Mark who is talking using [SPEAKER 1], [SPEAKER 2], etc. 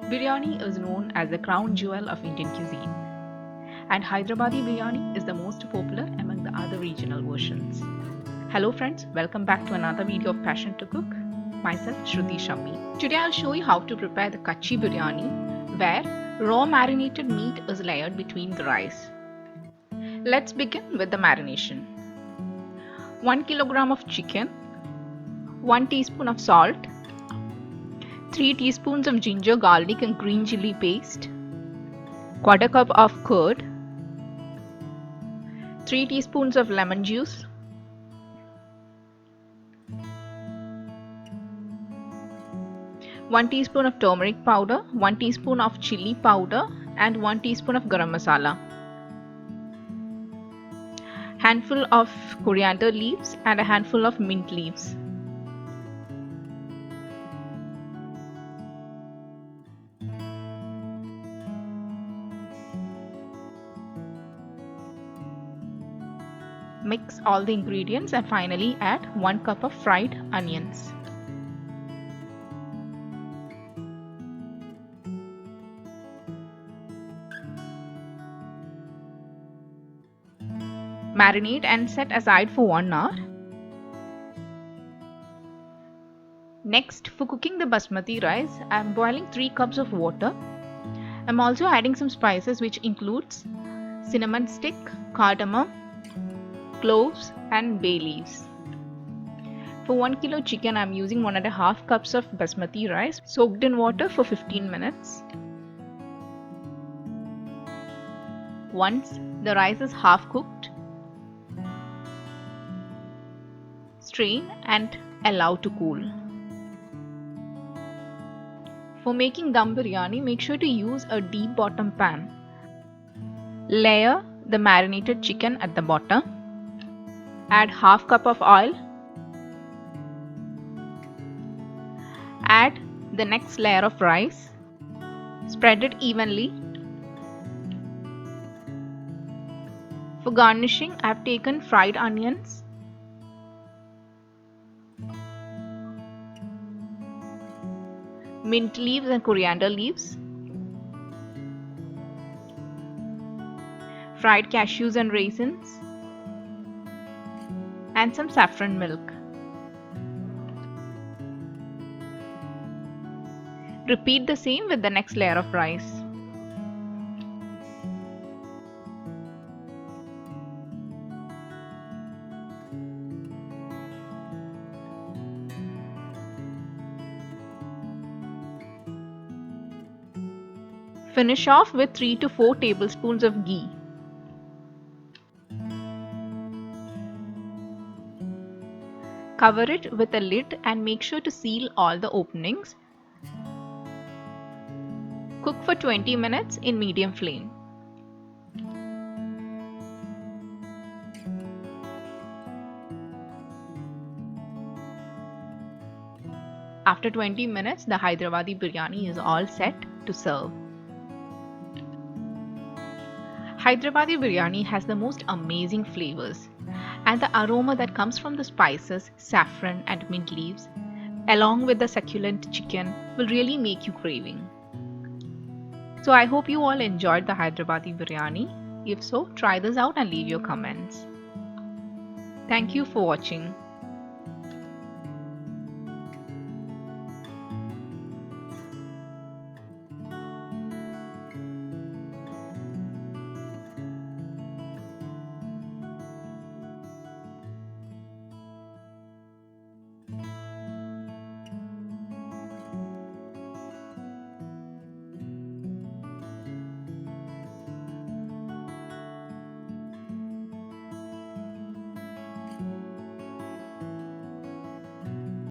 [SPEAKER 1] Biryani is known as the crown jewel of Indian cuisine, and Hyderabadi biryani is the most popular among the other regional versions. Hello friends, welcome back to another video of Passion to Cook. Myself Shruti Shammi. Today I'll show you how to prepare the Kacchi biryani, where raw marinated meat is layered between the rice. Let's begin with the marination. 1 kilogram of chicken, 1 teaspoon of salt, 3 teaspoons of ginger, garlic and green chili paste, quarter cup of curd, 3 teaspoons of lemon juice, 1 teaspoon of turmeric powder, 1 teaspoon of chili powder and 1 teaspoon of garam masala, handful of coriander leaves and a handful of mint leaves. Mix all the ingredients and finally add 1 cup of fried onions. Marinate and set aside for 1 hour. Next, for cooking the basmati rice, I am boiling 3 cups of water. I am also adding some spices which includes cinnamon stick, cardamom, cloves and bay leaves. For 1 kilo chicken, I am using 1.5 cups of basmati rice soaked in water for 15 minutes. Once the rice is half cooked, strain and allow to cool. For making dum biryani, make sure to use a deep bottom pan. Layer the marinated chicken at the bottom. Add half cup of oil. Add the next layer of rice. Spread it evenly. For garnishing, I have taken fried onions, mint leaves and coriander leaves, fried cashews and raisins, and some saffron milk. Repeat the same with the next layer of rice. Finish off with 3 to 4 tablespoons of ghee. Cover it with a lid and make sure to seal all the openings. Cook for 20 minutes in medium flame. After 20 minutes, the Hyderabadi biryani is all set to serve. Hyderabadi biryani has the most amazing flavors, and the aroma that comes from the spices, saffron and mint leaves, along with the succulent chicken, will really make you craving. So I hope you all enjoyed the Hyderabadi biryani. If so, try this out and leave your comments. Thank you for watching.